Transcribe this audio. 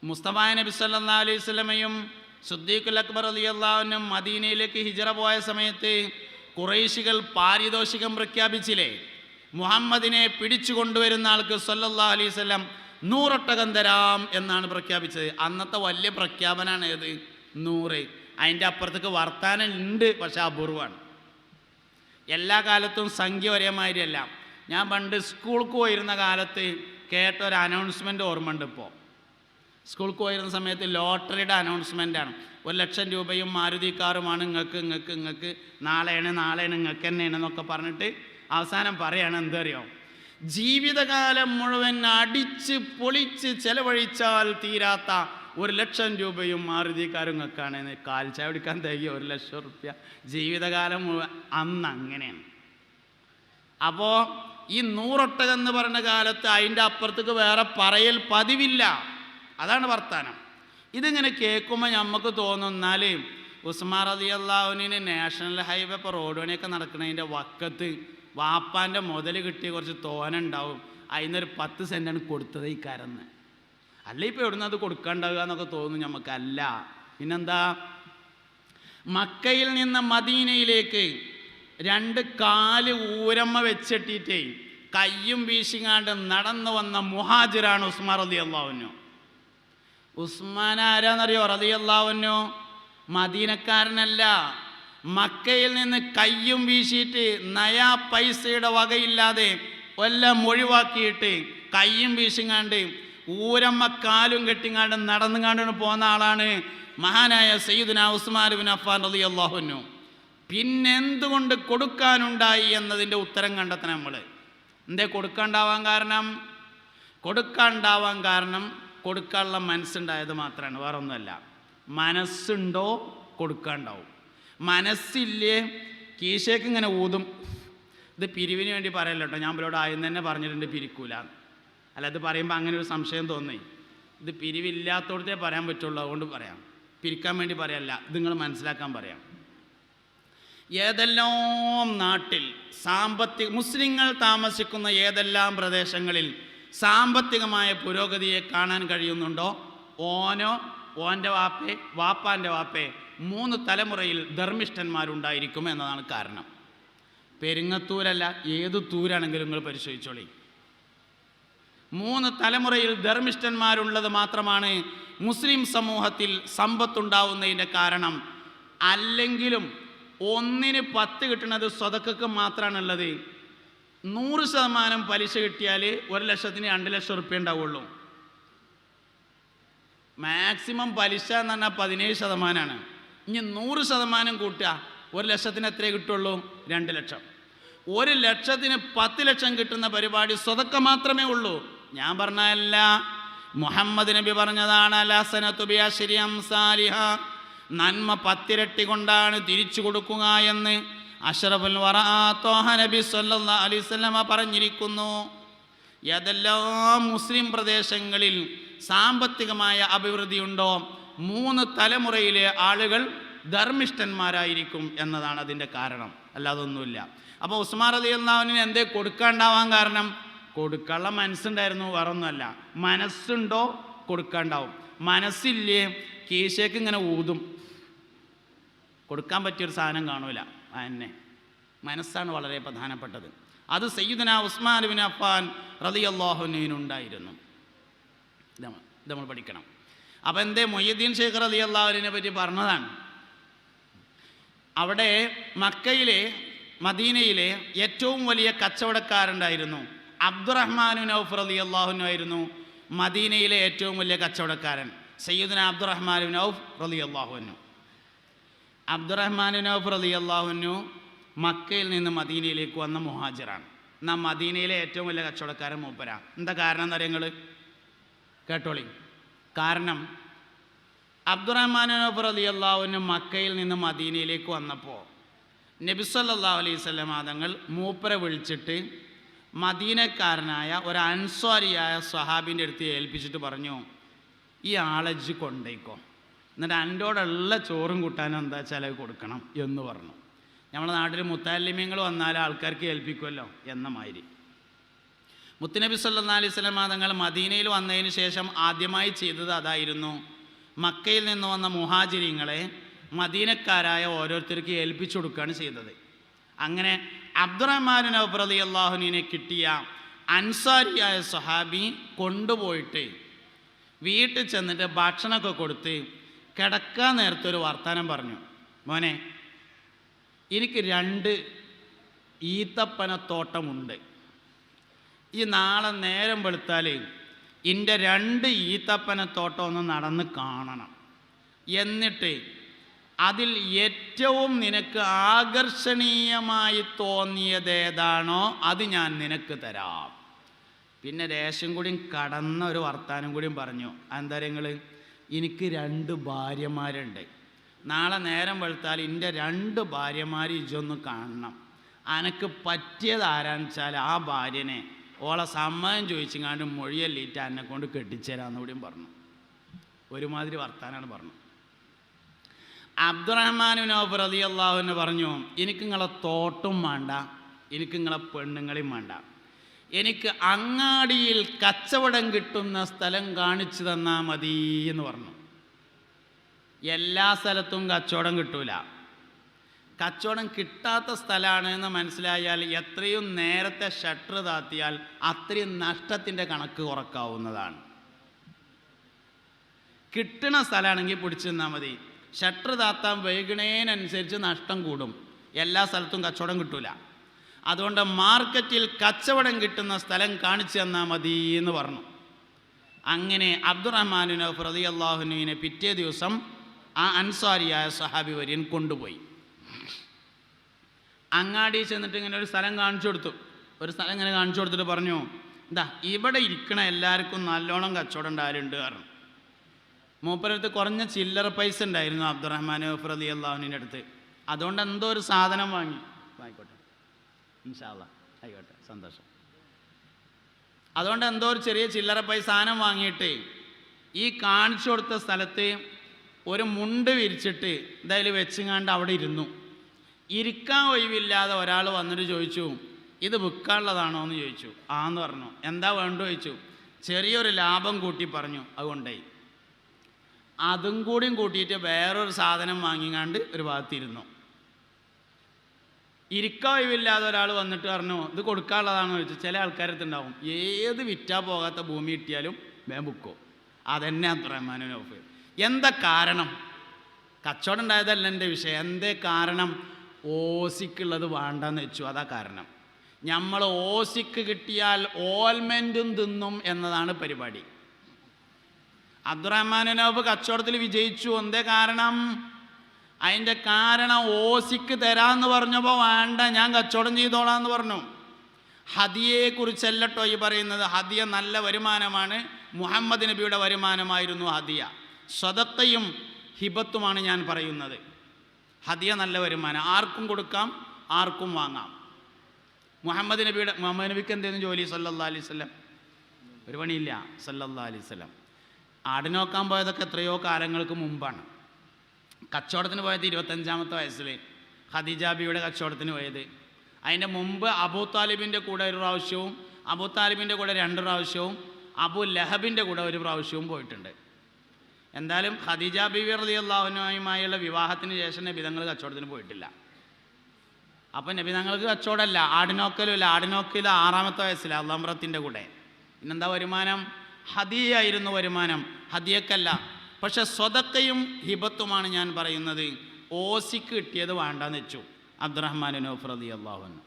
മുസ്തഫ നബി സല്ലല്ലാഹു അലൈഹി വസല്ലമയും സിദ്ദീഖുൽ അക്ബർ റളിയല്ലാഹു അൻഹു മദീനയിലേക്ക് ഹിജ്റ പോയ സമയത്ത് ഖുറൈശികൾ പാരിതോഷികം പ്രഖ്യാപിച്ചില്ലേ? മുഹമ്മദിനെ പിടിച്ചു കൊണ്ടുവരുന്ന ആൾക്ക് സല്ലല്ലാഹു അലൈഹി വസല്ലം 100 ഒട്ടകം തരാം എന്നാണ് പ്രഖ്യാപിച്ചത്. അന്നത്തെ വലിയ പ്രഖ്യാപനമാണ് ഏത്? 100. അതിൻ്റെ അപ്പുറത്തേക്ക് വർത്താനം ഉണ്ട്, പക്ഷെ അപൂർവമാണ്. എല്ലാ കാലത്തും സംഖ്യ ഒരേ മാതിരിയല്ല. ഞാൻ പണ്ട് സ്കൂൾക്ക് പോയിരുന്ന കാലത്ത് കേട്ട ഒരു അനൗൺസ്മെൻ്റ് ഓർമ്മ ഉണ്ട്. ഇപ്പോൾ സ്കൂൾക്ക് പോയിരുന്ന സമയത്ത് ലോട്ടറിയുടെ അനൗൺസ്മെൻ്റാണ്. 1,00,000 രൂപയും മാരുതി കാറുമാണ് നിങ്ങൾക്ക് നാളെയാണ് നിങ്ങൾക്ക് തന്നെയാണ് എന്നൊക്കെ പറഞ്ഞിട്ട് അവസാനം പറയാണ് എന്തറിയോ? ജീവിതകാലം മുഴുവൻ അടിച്ച് പൊളിച്ച് ചെലവഴിച്ചാൽ തീരാത്ത 1,00,000 രൂപയും മാരുതി കാറും നിങ്ങൾക്കാണ്. കാൽച്ചായ പിടിക്കാൻ തയ്യോ 1,00,000 റുപ്യ ജീവിതകാലം മുഴുവൻ. അന്ന് അങ്ങനെയാണ്. അപ്പോൾ ഈ 100 ഒട്ടകം എന്ന് പറഞ്ഞ കാലത്ത് അതിൻ്റെ അപ്പുറത്തേക്ക് വേറെ പറയൽ പതിവില്ല. അതാണ് വർത്താനം. ഇതിങ്ങനെ കേൾക്കുമ്പോൾ നമുക്ക് തോന്നും, എന്നാൽ ഉസ്മാൻ റളിയല്ലാഹു അൻഹുവിന് നാഷണൽ ഹൈവേ ഇപ്പോൾ റോഡ് പണിയൊക്കെ നടക്കുന്നതിൻ്റെ വക്കത്ത് വാപ്പാൻ്റെ മുതൽ കിട്ടിയ കുറച്ച് തോന ഉണ്ടാവും, അതിനൊരു 10 സെൻറ്റാണ് കൊടുത്തത് ഈ കരന്ന്. അല്ല ഇപ്പോൾ എവിടുന്ന് അത് കൊടുക്കാണ്ടാവുക എന്നൊക്കെ തോന്നും നമുക്കല്ല. പിന്നെന്താ? മക്കയിൽ നിന്ന് മദീനയിലേക്ക് 2 കാല് ഊരമ്മ വെച്ചിട്ടിട്ടേ കയ്യും വീശിങ്ങാണ്ട് നടന്നു വന്ന മുഹാജിറാണ് ഉസ്മാൻ റളിയല്ലാഹു അൻഹു. ഉസ്മാൻ ആരാന്നറിയോ? റളിയല്ലാഹു അൻഹു മദീനക്കാരനല്ല. മക്കയിൽ നിന്ന് കയ്യും വീശിയിട്ട് നയാ പൈസയുടെ വകയില്ലാതെ എല്ലാം ഒഴിവാക്കിയിട്ട് കയ്യും വീശിങ്ങാണ്ട് ഊരമ്മ കാലും കെട്ടിങ്ങാണ്ട് നടന്നുകാണ്ടാണ് പോകുന്ന ആളാണ് മഹാനായ സയ്യിദുനാ ഉസ്മാൻ ഇബ്നു അഫ്ഫാൻ റളിയല്ലാഹു അൻഹു. പിന്നെന്തുകൊണ്ട് കൊടുക്കാനുണ്ടായി എന്നതിൻ്റെ ഉത്തരം കണ്ടെത്തണം നമ്മൾ. എന്തേ കൊടുക്കാണ്ടാവാൻ കാരണം? കൊടുക്കാനുള്ള മനസ്സുണ്ടായത് മാത്രമാണ്, വേറെ ഒന്നുമല്ല. മനസ്സുണ്ടോ കൊടുക്കാണ്ടാവും. മനസ്സില്ലേ കീശയ്ക്ക് ഇങ്ങനെ ഊതും. ഇത് പിരിവിന് വേണ്ടി പറയല്ലോ കേട്ടോ, ഞാൻ ഇവരോട് ആദ്യം തന്നെ പറഞ്ഞിട്ടുണ്ട് പിരിക്കൂല. അല്ല, ഇത് പറയുമ്പോൾ അങ്ങനെ ഒരു സംശയം തോന്നി. ഇത് പിരിവില്ലാത്തോടത്തേ പറയാൻ പറ്റുള്ളൂ, അതുകൊണ്ട് പറയാം. പിരിക്കാൻ വേണ്ടി പറയല്ല, ഇത് നിങ്ങൾ മനസ്സിലാക്കാൻ പറയാം. ഏതെല്ലാം നാട്ടിൽ മുസ്ലിങ്ങൾ താമസിക്കുന്ന ഏതെല്ലാം പ്രദേശങ്ങളിൽ സാമ്പത്തികമായ പുരോഗതിയെ കാണാൻ കഴിയുന്നുണ്ടോ, ഓൻ്റെ വാപ്പാൻ്റെ വാപ്പേ 3 തലമുറയിൽ ധർമ്മിഷ്ഠന്മാരുണ്ടായിരിക്കും എന്നതാണ് കാരണം. പെരിങ്ങത്തൂരല്ല, ഏത് തൂരാണെങ്കിലും നിങ്ങൾ പരിശോധിച്ചോളി. 3 തലമുറയിൽ ധർമ്മിഷ്ഠന്മാരുള്ളത് മാത്രമാണ് മുസ്ലിം സമൂഹത്തിൽ സമ്പത്തുണ്ടാവുന്നതിൻ്റെ കാരണം. അല്ലെങ്കിലും 1-ന് 10 കിട്ടുന്നത് സ്വതക്കക്ക് മാത്രമാണുള്ളത്. 100% പലിശ കിട്ടിയാൽ 1,00,000-ന് 2,00,000 റുപ്യ ഉണ്ടാവുള്ളൂ. മാക്സിമം പലിശ എന്ന് പറഞ്ഞാൽ 17%. ഇനി 100% കൂട്ടുക, 1,00,000-ന് എത്രയേ കിട്ടുള്ളൂ? 2,00,000. 1,00,000-ന് 10 ലക്ഷം കിട്ടുന്ന പരിപാടി സ്വതക്ക മാത്രമേ ഉള്ളൂ. ഞാൻ പറഞ്ഞതല്ല, മുഹമ്മദ് നബി പറഞ്ഞതാണ്. അൽഹസനതു ബിഅശ്രി അംസാലിഹാ, നന്മ 10 ഇരട്ടി കൊണ്ടാണ് തിരിച്ചു കൊടുക്കുക എന്ന് അഷ്റഫുൽ വറാ ത്വാഹ നബി സല്ലല്ലാഹു അലൈഹി വസല്ലമ പറഞ്ഞിരിക്കുന്നു. ഏതെല്ലാം മുസ്ലിം പ്രദേശങ്ങളിൽ സാമ്പത്തികമായ അഭിവൃദ്ധിയുണ്ടോ 3 തലമുറയിലെ ആളുകൾ ധർമ്മിഷ്ഠന്മാരായിരിക്കും എന്നതാണ് അതിൻ്റെ കാരണം, അല്ലാതൊന്നുമില്ല. അപ്പോൾ ഉസ്മാൻ റളിയല്ലാഹു അൻഹു എന്തേ കൊടുക്കാണ്ടാവാൻ കാരണം? കൊടുക്കാനുള്ള മനസ്സുണ്ടായിരുന്നു, വേറൊന്നുമല്ല. മനസ്സുണ്ടോ കൊടുക്കാണ്ടാവും. മനസ്സില്ലേ കീശയ്ക്ക് ഇങ്ങനെ ഊതും, കൊടുക്കാൻ പറ്റിയൊരു സാധനം കാണൂല. അതന്നെ മനസ്സാണ് വളരെ പ്രധാനപ്പെട്ടത്. അത് സയ്യിദുനാ ഉസ്മാൻ ഇബ്നു അഫ്ഫാൻ റളിയല്ലാഹു അൻഹുവിനുണ്ടായിരുന്നു. ഇത് നമ്മൾ പഠിക്കണം. അപ്പം എന്തേ മൊയ്യദ്ദീൻ ഷേഖ് റളിയല്ലാഹു അൻഹുവിനെ പറ്റി പറഞ്ഞതാണ്. അവിടെ മദീനയിലെ ഏറ്റവും വലിയ കച്ചവടക്കാരുണ്ടായിരുന്നു. അബ്ദുറഹ്മാൻ ഇബ്നു ഔഫ് റളിയല്ലാഹു അൻഹു ആയിരുന്നു മദീനയിലെ ഏറ്റവും വലിയ കച്ചവടക്കാരൻ. സയ്യിദുനാ അബ്ദുറഹ്മാൻ ഇബ്നു ഔഫ് റളിയല്ലാഹു അൻഹു. അബ്ദുറഹ്മാൻ ഇബ്നു ഔഫ് റളിയല്ലാഹു അൻഹു മക്കയിൽ നിന്ന് മദീനയിലേക്ക് വന്ന മുഹാജിറാണ്. എന്നാൽ മദീനയിലെ ഏറ്റവും വലിയ കച്ചവടക്കാരൻ മൂപ്പരാ. എന്താ കാരണം എന്നറിയാം നിങ്ങൾ? കേട്ടോളി. കാരണം അബ്ദുറഹ്മാൻ ഇബ്നു ഔഫ് റളിയല്ലാഹു അൻഹു മക്കയിൽ നിന്ന് മദീനയിലേക്ക് വന്നപ്പോൾ നബി സല്ലല്ലാഹു അലൈഹി വസല്ലം തങ്ങൾ മൂപ്പരെ വിളിച്ചിട്ട് മദീനക്കാരനായ ഒരു അൻസ്വാരിയായ സ്വഹാബിൻ്റെ അടുത്ത് ഏൽപ്പിച്ചിട്ട് പറഞ്ഞു, ഈ ആളെ ഇജ്ജ് കൊണ്ടേക്കോ, എന്നിട്ട് അൻ്റോടുള്ള ചോറും കൂട്ടാനും എന്താ ചിലവ് കൊടുക്കണം എന്ന് പറഞ്ഞു. നമ്മുടെ നാട്ടിൽ മുത്തല്ലിമീങ്ങൾ വന്നാൽ ആൾക്കാർക്ക് ഏൽപ്പിക്കുമല്ലോ എന്ന മാതിരി. മുത്തുനബി സല്ലല്ലാഹു അലൈഹി വസല്ലം തങ്ങൾ മദീനയിൽ വന്നതിന് ശേഷം ആദ്യമായി ചെയ്തത് അതായിരുന്നു. മക്കയിൽ നിന്ന് വന്ന മുഹാജിരിങ്ങളെ മദീനക്കാരായ ഓരോരുത്തർക്ക് ഏൽപ്പിച്ചു കൊടുക്കുകയാണ് ചെയ്തത്. അങ്ങനെ അബ്ദുറഹ്മാൻ ബിൻ ഔഫ് റളിയല്ലാഹു അൻഹുവിനെ കിട്ടിയ അൻസാരിയായ സ്വഹാബി കൊണ്ടുപോയിട്ട് വീട്ടിൽ ചെന്നിട്ട് ഭക്ഷണമൊക്കെ കൊടുത്ത് കിടക്കാൻ നേരത്തൊരു വർത്തമാനം പറഞ്ഞു. മോനെ, എനിക്ക് 2 ഈത്തപ്പനത്തോട്ടമുണ്ട്. ഈ നാളെ നേരം വെളുത്താൽ എൻ്റെ 2 ഈത്തപ്പനത്തോട്ടം ഒന്ന് നടന്ന് കാണണം. എന്നിട്ട് അതിൽ ഏറ്റവും നിനക്ക് ആകർഷണീയമായി തോന്നിയതേതാണോ അത് ഞാൻ നിനക്ക് തരാം. പിന്നെ ലേശം കൂടിയും കടന്ന ഒരു വർത്താനം കൂടിയും പറഞ്ഞു. എന്താ നിങ്ങൾ, എനിക്ക് 2 ഭാര്യമാരുണ്ട്. നാളെ നേരം വെളുത്താൽ എൻ്റെ 2 ഭാര്യമാർ ഇജൊന്ന് കാണണം. അനക്ക് പറ്റിയത് ആരാന്ന് വെച്ചാൽ ആ ഭാര്യനെ ഓളെ സമ്മതം ചോദിച്ചങ്ങാണ്ട് മൊഴിയല്ലിട്ട് എന്നെ കൊണ്ട് കെട്ടിച്ചേരാന്ന് കൂടിയും പറഞ്ഞു. ഒരുമാതിരി വർത്താനാണ് പറഞ്ഞു. അബ്ദുറഹ്മാൻ ബിൻ ഔഫ് റളിയല്ലാഹു അൻഹു പറഞ്ഞു, എനിക്ക് നിങ്ങളെ തോട്ടും വേണ്ട, എനിക്ക് നിങ്ങളെ പെണ്ണുങ്ങളെയും വേണ്ട, എനിക്ക് അങ്ങാടിയിൽ കച്ചവടം കിട്ടുന്ന സ്ഥലം കാണിച്ചു തന്നാൽ മതി എന്ന് പറഞ്ഞു. എല്ലാ സ്ഥലത്തും കച്ചവടം കിട്ടൂല. കച്ചവടം കിട്ടാത്ത സ്ഥലമാണ് എന്ന് മനസ്സിലായാൽ എത്രയും നേരത്തെ ഷട്ടർ താത്തിയാൽ അത്രയും നഷ്ടത്തിൻ്റെ കണക്ക് കുറക്കാവുന്നതാണ്. കിട്ടണ സ്ഥലമാണെങ്കിൽ പിടിച്ചു നിന്നാൽ മതി. ഷട്ടർ താത്താൻ വൈകണേനനുസരിച്ച് നഷ്ടം കൂടും. എല്ലാ സ്ഥലത്തും കച്ചവടം കിട്ടൂല. അതുകൊണ്ട് മാർക്കറ്റിൽ കച്ചവടം കിട്ടുന്ന സ്ഥലം കാണിച്ചു തന്നാൽ മതി എന്ന് പറഞ്ഞു. അങ്ങനെ അബ്ദുറഹ്മാൻ ബിൻ ഔഫ് റളിയല്ലാഹു അൻഹുവിനെ പിറ്റേ ദിവസം ആ അൻസാരിയായ സഹാബി വര്യൻ കൊണ്ടുപോയി. അങ്ങാടി ചെന്നിട്ട് ഇങ്ങനെ ഒരു സ്ഥലം കാണിച്ചു കൊടുത്തു. ഒരു സ്ഥലം ഇങ്ങനെ കാണിച്ചു കൊടുത്തിട്ട് പറഞ്ഞു, എന്താ ഇവിടെ ഇരിക്കണ എല്ലാവർക്കും നല്ലോണം കച്ചവടം ഉണ്ടായാലുണ്ട് പറഞ്ഞു. മൂപ്പരടുത്ത് കുറഞ്ഞ ചില്ലറ പൈസ ഉണ്ടായിരുന്നു അബ്ദുറഹ്മാൻ ഔഫ് റളിയല്ലാഹു അൻഹുവിൻ്റെ അടുത്ത്. അതുകൊണ്ട് എന്തോ ഒരു സാധനം വാങ്ങി. ആയിക്കോട്ടെ, ഇൻഷാ അല്ലാഹ്, ആയിക്കോട്ടെ, സന്തോഷം. അതുകൊണ്ട് എന്തോ ഒരു ചെറിയ ചില്ലറ പൈസ സാധനം വാങ്ങിയിട്ട് ഈ കാണിച്ചു കൊടുത്ത സ്ഥലത്ത് ഒരു മുണ്ട് വിരിച്ചിട്ട് എന്തായാലും വെച്ചുങ്ങാണ്ട് അവിടെ ഇരുന്നു. ഇരിക്കാൻ ഒഴിവില്ലാതെ ഒരാൾ വന്നിട്ട് ചോദിച്ചു, ഇത് വിൽക്കാനുള്ളതാണോ എന്ന് ചോദിച്ചു. ആന്ന് പറഞ്ഞു. എന്താ വേണ്ടോ ചോദിച്ചു. ചെറിയൊരു ലാഭം കൂട്ടി പറഞ്ഞു. അതുകൊണ്ടായി അതും കൂടിയും കൂട്ടിയിട്ട് വേറൊരു സാധനം വാങ്ങിങ്ങാണ്ട് ഒരു ഭാഗത്തിരുന്നു. ഇരിക്കാൻ ഒഴിവില്ലാതെ ഒരാൾ വന്നിട്ട് പറഞ്ഞു, ഇത് കൊടുക്കാനുള്ളതാണോ ചോദിച്ചു. ചില ആൾക്കാരത്തുണ്ടാവും, ഏത് വിറ്റാ പോകാത്ത ഭൂമി കിട്ടിയാലും വേഗം ബുക്കോ. അതെന്നെ അബ്ദുറഹ്മാൻ ബിൻ ഔഫ്. എന്താ കാരണം? കച്ചവടം ഉണ്ടായതല്ല എൻ്റെ വിഷയം. എന്തേ കാരണം? ഓസിക്കുള്ളത് വേണ്ടെന്ന് വെച്ചു. അതാ കാരണം. നമ്മൾ ഓസിക്ക് കിട്ടിയാൽ ഓൽമെൻറ്റും തിന്നും എന്നതാണ് പരിപാടി. അബ്ദുറഹ്മാൻ ബിൻ ഔഫ് കച്ചവടത്തിൽ വിജയിച്ചു. എന്തേ കാരണം? അതിൻ്റെ കാരണം ഓസിക്ക് തരാമെന്ന് പറഞ്ഞപ്പോൾ വേണ്ട, ഞാൻ കച്ചവടം ചെയ്തോളാം എന്ന് പറഞ്ഞു. ഹദിയയെക്കുറിച്ചല്ലോ ഈ പറയുന്നത്. ഹദിയ നല്ല വരുമാനമാണ്. മുഹമ്മദ് നബിയുടെ വരുമാനമായിരുന്നു ഹദിയ. സ്വതക്കയും ഹിബത്തുമാണ് ഞാൻ പറയുന്നത്. ഹദിയ നല്ല വരുമാനം, ആർക്കും കൊടുക്കാം, ആർക്കും വാങ്ങാം. മുഹമ്മദ് നബിക്ക് എന്തെങ്കിലും ജോലി സല്ലല്ലാഹു അലൈഹി വസല്ലം? ഒരു പണിയില്ല സല്ലല്ലാഹു അലൈഹി വസല്ലം. ആട് നോക്കാൻ പോയതൊക്കെ എത്രയോ കാലങ്ങൾക്ക് മുമ്പാണ്. കച്ചവടത്തിന് പോയത് 25-ാമത്തെ വയസ്സിൽ ഖദീജ ബിയുടെ കച്ചവടത്തിന് പോയത്. അതിൻ്റെ മുമ്പ് അബൂ താലിബിൻ്റെ കൂടെ ഒരു പ്രാവശ്യവും അബൂ താലിബിൻ്റെ കൂടെ 2 പ്രാവശ്യവും അബൂ ലഹബിൻ്റെ കൂടെ 1 പ്രാവശ്യവും പോയിട്ടുണ്ട്. എന്തായാലും ഖദീജ ബിബി റളിയല്ലാഹു അൻഹയുമായുള്ള വിവാഹത്തിന് ശേഷം നബി തങ്ങൾ കച്ചവടത്തിന് പോയിട്ടില്ല. അപ്പം നബി തങ്ങൾക്ക് കച്ചവടമല്ല, ആടിനോക്കലുമില്ല. ആടിനോക്കൽ 6-ാമത്തെ വയസ്സിൽ അള്ളാമ്രത്തിൻ്റെ കൂടെ. പിന്നെന്താ വരുമാനം? ഹദിയായിരുന്നു വരുമാനം, ഹദിയക്കല്ല. പക്ഷെ സ്വതക്കയും ഹിബത്തുമാണ് ഞാൻ പറയുന്നത്. ഓസിക്ക് കിട്ടിയത് വേണ്ടെന്ന് വെച്ചു അബ്ദുറഹ്മാൻ ബിൻ ഔഫ് റളിയല്ലാഹു അൻഹു.